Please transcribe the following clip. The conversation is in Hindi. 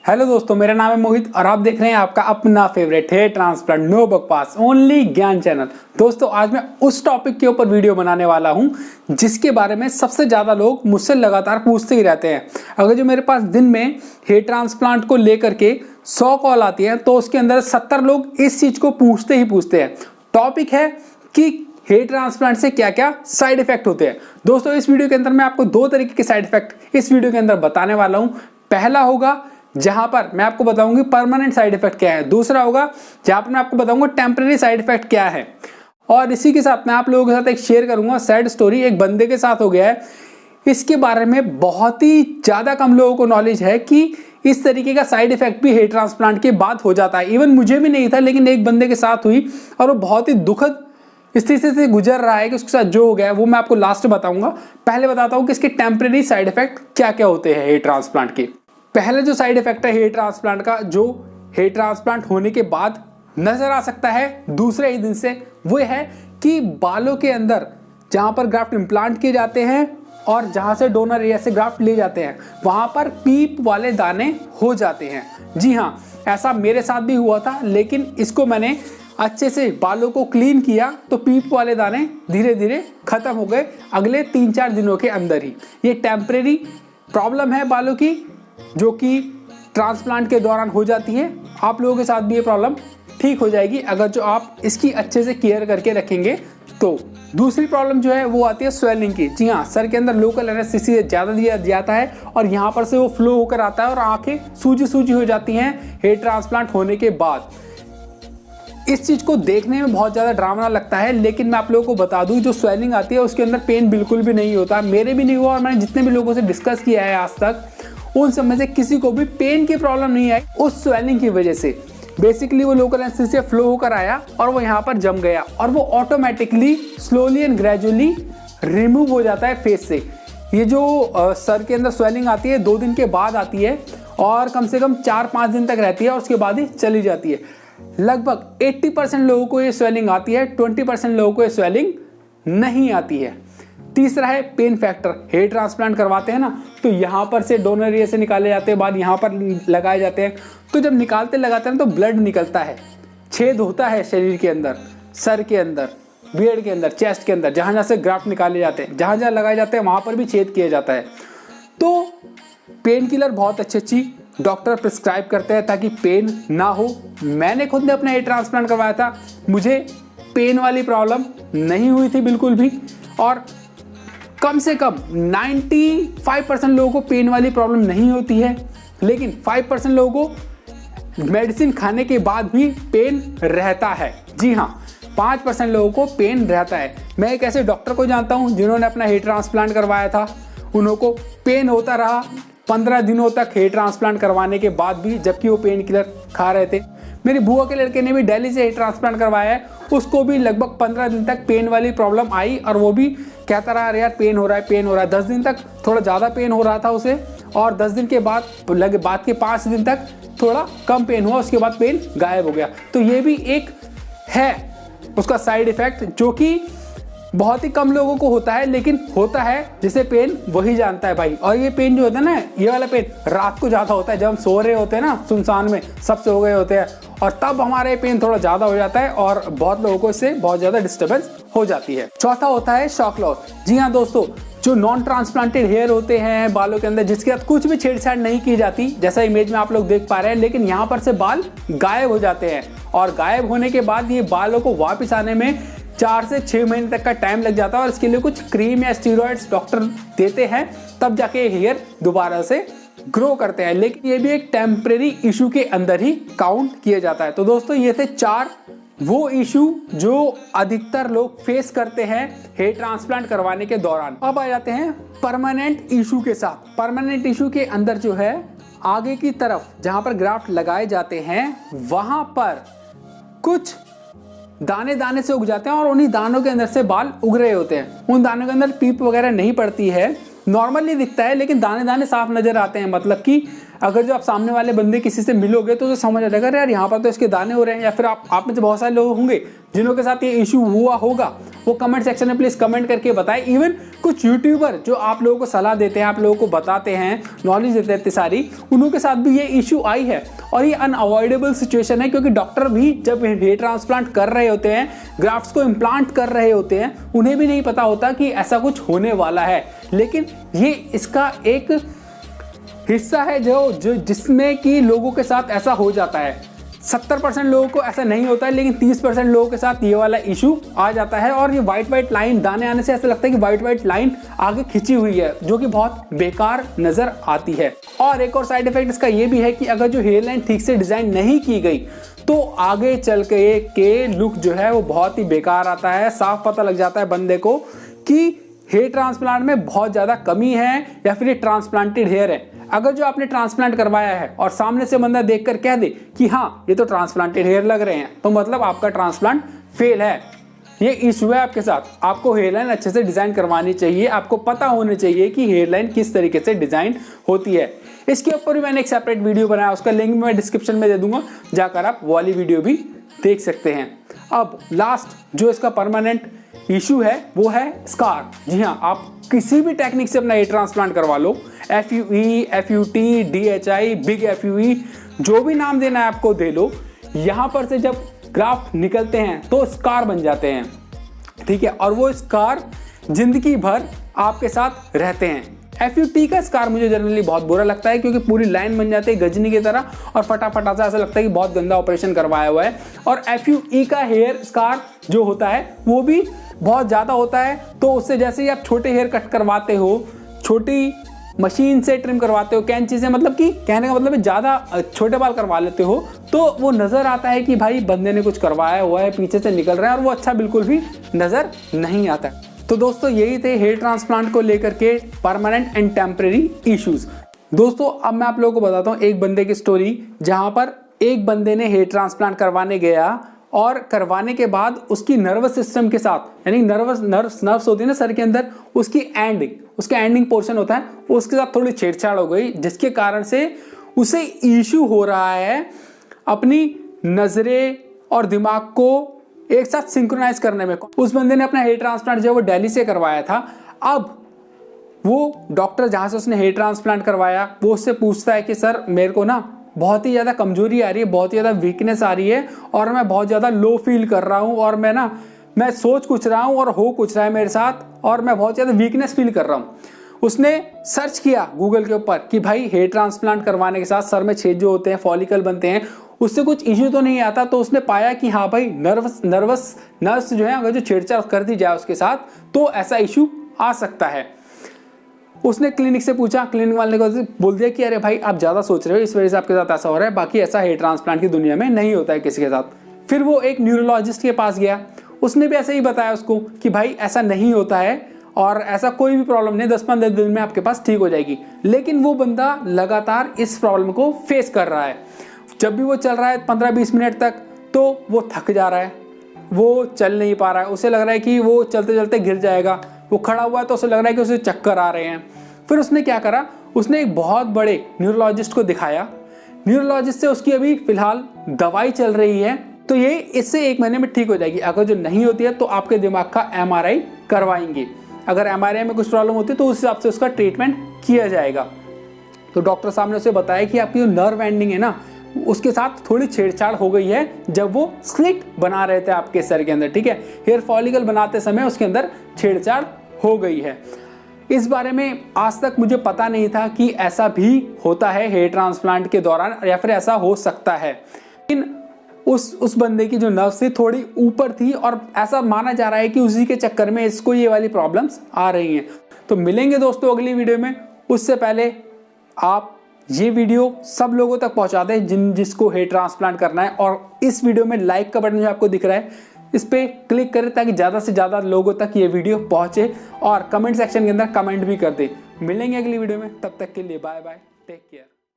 हेलो दोस्तों, मेरा नाम है मोहित और आप देख रहे हैं आपका अपना फेवरेट हेयर ट्रांसप्लांट नो बकवास ओनली ज्ञान चैनल। दोस्तों आज मैं उस टॉपिक के ऊपर वीडियो बनाने वाला हूं जिसके बारे में सबसे ज़्यादा लोग मुझसे लगातार पूछते ही रहते हैं। अगर जो मेरे पास दिन में हेयर ट्रांसप्लांट को लेकर के 100 कॉल आती है तो उसके अंदर 70 लोग इस चीज़ को पूछते ही पूछते हैं। टॉपिक है कि हेयर ट्रांसप्लांट से क्या क्या साइड इफेक्ट होते हैं। दोस्तों इस वीडियो के अंदर मैं आपको दो तरीके के साइड इफेक्ट इस वीडियो के अंदर बताने वाला हूं। पहला होगा जहां पर मैं आपको बताऊंगी परमानेंट साइड इफेक्ट क्या है, दूसरा होगा जहां पर मैं आपको बताऊंगा टेम्पररी साइड इफेक्ट क्या है। और इसी के साथ मैं आप लोगों के साथ एक शेयर करूंगा सैड स्टोरी, एक बंदे के साथ हो गया है। इसके बारे में बहुत ही ज्यादा कम लोगों को नॉलेज है कि इस तरीके का साइड इफेक्ट भी हेयर ट्रांसप्लांट के बाद हो जाता है। इवन मुझे भी नहीं था, लेकिन एक बंदे के साथ हुई और वो बहुत ही दुखद स्थिति से गुजर रहा है कि उसके साथ जो हो गया है वो मैं आपको लास्ट में बताऊंगा। पहले बताता हूं कि इसके टेम्पररी साइड इफेक्ट क्या क्या होते हैं हेयर ट्रांसप्लांट के। पहले जो साइड इफेक्ट है हेयर ट्रांसप्लांट का, जो हेयर ट्रांसप्लांट होने के बाद नजर आ सकता है दूसरे ही दिन से, वो है कि बालों के अंदर जहां पर ग्राफ्ट इम्प्लांट किए जाते हैं और जहां से डोनर एरिया से ग्राफ्ट ले जाते हैं वहां पर पीप वाले दाने हो जाते हैं। जी हाँ, ऐसा मेरे साथ भी हुआ था, लेकिन इसको मैंने अच्छे से बालों को क्लीन किया तो पीप वाले दाने धीरे धीरे खत्म हो गए अगले 3-4 दिनों के अंदर ही। ये टेम्परेरी प्रॉब्लम है बालों की, जो कि ट्रांसप्लांट के दौरान हो जाती है। आप लोगों के साथ भी ये प्रॉब्लम ठीक हो जाएगी अगर जो आप इसकी अच्छे से केयर करके रखेंगे तो। दूसरी प्रॉब्लम जो है वो आती है स्वेलिंग की। जी हाँ, सर के अंदर लोकल एनेस्थीसिया ज़्यादा दिया जाता है और यहाँ पर से वो फ्लो होकर आता है और आंखें सूजी सूजी हो जाती हैं हेयर ट्रांसप्लांट होने के बाद। इस चीज़ को देखने में बहुत ज़्यादा ड्रामा लगता है, लेकिन मैं आप लोगों को बता दूं जो स्वेलिंग आती है उसके अंदर पेन बिल्कुल भी नहीं होता। मेरे भी नहीं हुआ और मैंने जितने भी लोगों से डिस्कस किया है आज तक उन सब में से किसी को भी पेन की प्रॉब्लम नहीं आई उस स्वेलिंग की वजह से। बेसिकली वो लोकल एनेस्थीसिया फ्लो होकर आया और वो यहाँ पर जम गया और वो automatically slowly and gradually remove हो जाता है फेस से। ये जो सर के अंदर स्वेलिंग आती है 2 दिन के बाद आती है और कम से कम 4-5 दिन तक रहती है और उसके बाद ही चली जाती है। लगभग 80% लोगों को ये स्वेलिंग आती है, 20% लोगों को ये स्वेलिंग नहीं आती है। तीसरा है पेन फैक्टर। हेयर ट्रांसप्लांट करवाते हैं ना तो यहाँ पर से डोनर एरिया से निकाले जाते हैं, बाद यहाँ पर लगाए जाते हैं। तो जब लगाते हैं तो ब्लड निकलता है, छेद होता है शरीर के अंदर, सर के अंदर, बियर्ड के अंदर, चेस्ट के अंदर, जहाँ जहाँ से ग्राफ्ट निकाले जाते हैं, जहाँ जहाँ लगाए जाते हैं वहाँ पर भी छेद किया जाता है। तो पेन किलर बहुत अच्छी डॉक्टर प्रिस्क्राइब करते हैं ताकि पेन ना हो। मैंने खुद ने अपना हेयर ट्रांसप्लांट करवाया था, मुझे पेन वाली प्रॉब्लम नहीं हुई थी बिल्कुल भी। और कम से कम 95% लोगों को पेन वाली प्रॉब्लम नहीं होती है, लेकिन 5% लोगों को मेडिसिन खाने के बाद भी पेन रहता है। जी हाँ, 5% लोगों को पेन रहता है। मैं एक ऐसे डॉक्टर को जानता हूँ जिन्होंने अपना हेयर ट्रांसप्लांट करवाया था, उनको पेन होता रहा 15 दिनों तक हेयर ट्रांसप्लांट करवाने के बाद भी, जबकि वो पेन किलर खा रहे थे। मेरी बुआ के लड़के ने भी दिल्ली से हेयर ट्रांसप्लांट करवाया है, उसको भी लगभग 15 दिन तक पेन वाली प्रॉब्लम आई और वो भी कहता रहा अरे यार पेन हो रहा है, पेन हो रहा है। 10 दिन तक थोड़ा ज़्यादा पेन हो रहा था उसे और 10 दिन के बाद के 5 दिन तक थोड़ा कम पेन हुआ, उसके बाद पेन गायब हो गया। तो ये भी एक है उसका साइड इफेक्ट जो कि बहुत ही कम लोगों को होता है, लेकिन होता है जिसे पेन वही जानता है भाई। और ये पेन जो होता है ना, ये वाला पेन रात को ज़्यादा होता है, जब हम सो रहे होते हैं ना, सुनसान में सब सो गए होते हैं और तब हमारे पेन थोड़ा ज़्यादा हो जाता है और बहुत लोगों को इससे बहुत ज़्यादा डिस्टर्बेंस हो जाती है। चौथा होता है शॉक लॉस। जी हाँ दोस्तों, जो नॉन ट्रांसप्लांटेड हेयर होते हैं बालों के अंदर, जिसके साथ कुछ भी छेड़छाड़ नहीं की जाती, जैसा इमेज में आप लोग देख पा रहे हैं, लेकिन यहाँ पर से बाल गायब हो जाते हैं और गायब होने के बाद ये बालों को वापस आने में 4 से 6 महीने तक का टाइम लग जाता है और इसके लिए कुछ क्रीम या स्टेरॉइड्स डॉक्टर देते हैं, तब जाके हेयर दोबारा से ग्रो करते हैं। लेकिन ये भी एक टेम्परेरी इशू के अंदर ही काउंट किया जाता है। तो दोस्तों ये थे 4 वो इशू जो अधिकतर लोग फेस करते हैं हेयर ट्रांसप्लांट करवाने के दौरान। अब आ जाते हैं परमानेंट इशू के साथ। परमानेंट इशू के अंदर जो है आगे की तरफ जहां पर ग्राफ्ट लगाए जाते हैं वहां पर कुछ दाने दाने से उग जाते हैं और उन्हीं दानों के अंदर से बाल उग रहे होते हैं। उन दानों के अंदर पीप वगैरह नहीं पड़ती है, नॉर्मली दिखता है, लेकिन दाने दाने साफ नजर आते हैं। मतलब कि अगर जो आप सामने वाले बंदे किसी से मिलोगे तो समझ आ जाएगा यार यहाँ पर तो इसके दाने हो रहे हैं। या फिर आप में से बहुत सारे लोग होंगे जिनों के साथ ये इशू हुआ होगा, वो कमेंट सेक्शन में प्लीज कमेंट करके बताएं। इवन कुछ यूट्यूबर जो आप लोगों को सलाह देते हैं, आप लोगों को बताते हैं, नॉलेज देते हैं इतनी सारी, उन्हों के साथ भी ये इशू आई है और ये अनअवॉइडेबल सिचुएशन है। क्योंकि डॉक्टर भी जब हेयर ट्रांसप्लांट कर रहे होते हैं, ग्राफ्ट्स को इम्प्लांट कर रहे होते हैं, उन्हें भी नहीं पता होता कि ऐसा कुछ होने वाला है। लेकिन ये इसका एक हिस्सा है जो जिसमें कि लोगों के साथ ऐसा हो जाता है। 70% लोगों को ऐसा नहीं होता है, लेकिन 30% लोगों के साथ ये वाला इशू आ जाता है। और ये व्हाइट लाइन दाने आने से ऐसा लगता है कि व्हाइट लाइन आगे खिंची हुई है, जो कि बहुत बेकार नजर आती है। और एक और साइड इफेक्ट इसका ये भी है कि अगर जो हेयर लाइन ठीक से डिजाइन नहीं की गई तो आगे चल के लुक जो है वो बहुत ही बेकार आता है। साफ पता लग जाता है बंदे को कि हेयर ट्रांसप्लांट में बहुत ज्यादा कमी है या फिर ये ट्रांसप्लांटेड हेयर है। अगर जो आपने ट्रांसप्लांट करवाया है और सामने से बंदा देखकर कह दे कि हाँ ये तो ट्रांसप्लांटेड हेयर लग रहे हैं, तो मतलब आपका ट्रांसप्लांट फेल है। ये इशू है आपके साथ। आपको हेयर लाइन अच्छे से डिजाइन करवानी चाहिए, आपको पता होना चाहिए कि हेयर लाइन किस तरीके से डिजाइन होती है। इसके ऊपर भी मैंने एक सेपरेट वीडियो बनाया, उसका लिंक मैं डिस्क्रिप्शन में दे दूंगा, जाकर आप वो वाली वीडियो भी देख सकते हैं। अब लास्ट जो इसका परमानेंट इशू है वो है स्कार। जी हाँ, आप किसी भी टेक्निक से अपना हेयर ट्रांसप्लांट करवा लो, FUE, FUT, DHI, big FUE, जो भी नाम देना है आपको दे लो, यहाँ पर से जब ग्राफ्ट निकलते हैं तो स्कार बन जाते हैं, ठीक है। और वो स्कार जिंदगी भर आपके साथ रहते हैं। FUT का स्कार मुझे जनरली बहुत बुरा लगता है, क्योंकि पूरी लाइन बन जाती है गजनी की तरह और फटाफट सा ऐसा लगता है कि बहुत गंदा ऑपरेशन करवाया हुआ है। और FUE का हेयर स्कार जो होता है वो भी बहुत ज़्यादा होता है, तो उससे जैसे ही आप छोटे हेयर कट करवाते हो, छोटी मशीन से ट्रिम करवाते हो, कैंची से, मतलब कि कहने का मतलब ज़्यादा छोटे बाल करवा लेते हो, तो वो नज़र आता है कि भाई बंदे ने कुछ करवाया हुआ है, पीछे से निकल रहा है, और वो अच्छा बिल्कुल भी नज़र नहीं आता। तो दोस्तों यही थे हेयर ट्रांसप्लांट को लेकर के परमानेंट एंड टेम्परेरी इश्यूज। दोस्तों अब मैं आप लोगों को बताता हूँ एक बंदे की स्टोरी, जहाँ पर एक बंदे ने हेयर ट्रांसप्लांट करवाने गया और करवाने के बाद उसकी नर्वस सिस्टम के साथ, यानी नर्व्स होती है ना सर के अंदर, उसका एंडिंग पोर्शन होता है, उसके साथ थोड़ी छेड़छाड़ हो गई, जिसके कारण से उसे इशू हो रहा है अपनी नजरें और दिमाग को एक साथ सिंक्रोनाइज करने में। उस बंदे ने अपना हेयर ट्रांसप्लांट जो है वो दिल्ली से करवाया था। अब वो डॉक्टर जहां से उसने हेयर ट्रांसप्लांट करवाया वो उससे पूछता है कि सर मेरे को ना बहुत ही ज़्यादा कमजोरी आ रही है, बहुत ही ज़्यादा वीकनेस आ रही है, और मैं बहुत ज़्यादा लो फील कर रहा हूँ, और मैं सोच कुछ रहा हूँ और हो कुछ रहा है मेरे साथ, और मैं बहुत ज़्यादा वीकनेस फील कर रहा हूँ। उसने सर्च किया गूगल के ऊपर कि भाई हेयर ट्रांसप्लांट करवाने के साथ सर में छेद जो होते हैं, फॉलिकल बनते हैं, उससे कुछ इश्यू तो नहीं आता। तो उसने पाया कि हाँ भाई नर्व्स जो है अगर जो छेड़छाड़ कर दी जाए उसके साथ तो ऐसा इशू आ सकता है। उसने क्लिनिक से पूछा, क्लिनिक वाले को बोल दिया कि अरे भाई आप ज़्यादा सोच रहे हो, इस वजह से आपके साथ ऐसा हो रहा है, बाकी ऐसा हेयर ट्रांसप्लांट की दुनिया में नहीं होता है किसी के साथ। फिर वो एक न्यूरोलॉजिस्ट के पास गया, उसने भी ऐसे ही बताया उसको कि भाई ऐसा नहीं होता है और ऐसा कोई भी प्रॉब्लम नहीं, 10-15 दिन में आपके पास ठीक हो जाएगी। लेकिन वो बंदा लगातार इस प्रॉब्लम को फेस कर रहा है। जब भी वो चल रहा है 15-20 मिनट तक तो वो थक जा रहा है, वो चल नहीं पा रहा है, उसे लग रहा है कि वो चलते चलते गिर जाएगा। वो खड़ा हुआ है तो उसे लग रहा है कि उसे चक्कर आ रहे हैं। फिर उसने क्या करा, उसने एक बहुत बड़े न्यूरोलॉजिस्ट को दिखाया। न्यूरोलॉजिस्ट से उसकी अभी फिलहाल दवाई चल रही है, तो ये इससे 1 महीने में ठीक हो जाएगी। अगर जो नहीं होती है तो आपके दिमाग का MRI करवाएंगे। अगर MRI में कुछ प्रॉब्लम होती है तो उस हिसाब से उसका ट्रीटमेंट किया जाएगा। तो डॉक्टर साहब ने उसे बताया कि आपकी जो नर्व एंडिंग है ना, उसके साथ थोड़ी छेड़छाड़ हो गई है जब वो स्लिट बना रहे थे आपके सर के अंदर, ठीक है। हेयर फॉलिकल बनाते समय उसके अंदर छेड़छाड़ हो गई है। इस बारे में आज तक मुझे पता नहीं था कि ऐसा भी होता है हेयर ट्रांसप्लांट के दौरान, या फिर ऐसा हो सकता है। लेकिन उस बंदे की जो नर्व थी थोड़ी ऊपर थी, और ऐसा माना जा रहा है कि उसी के चक्कर में इसको ये वाली प्रॉब्लम्स आ रही हैं। तो मिलेंगे दोस्तों अगली वीडियो में। उससे पहले आप ये वीडियो सब लोगों तक पहुंचा दें जिसको हेयर ट्रांसप्लांट करना है, और इस वीडियो में लाइक का बटन जो आपको दिख रहा है इस पे क्लिक करें ताकि ज़्यादा से ज़्यादा लोगों तक ये वीडियो पहुंचे, और कमेंट सेक्शन के अंदर कमेंट भी कर दें। मिलेंगे अगली वीडियो में, तब तक के लिए बाय बाय, टेक केयर।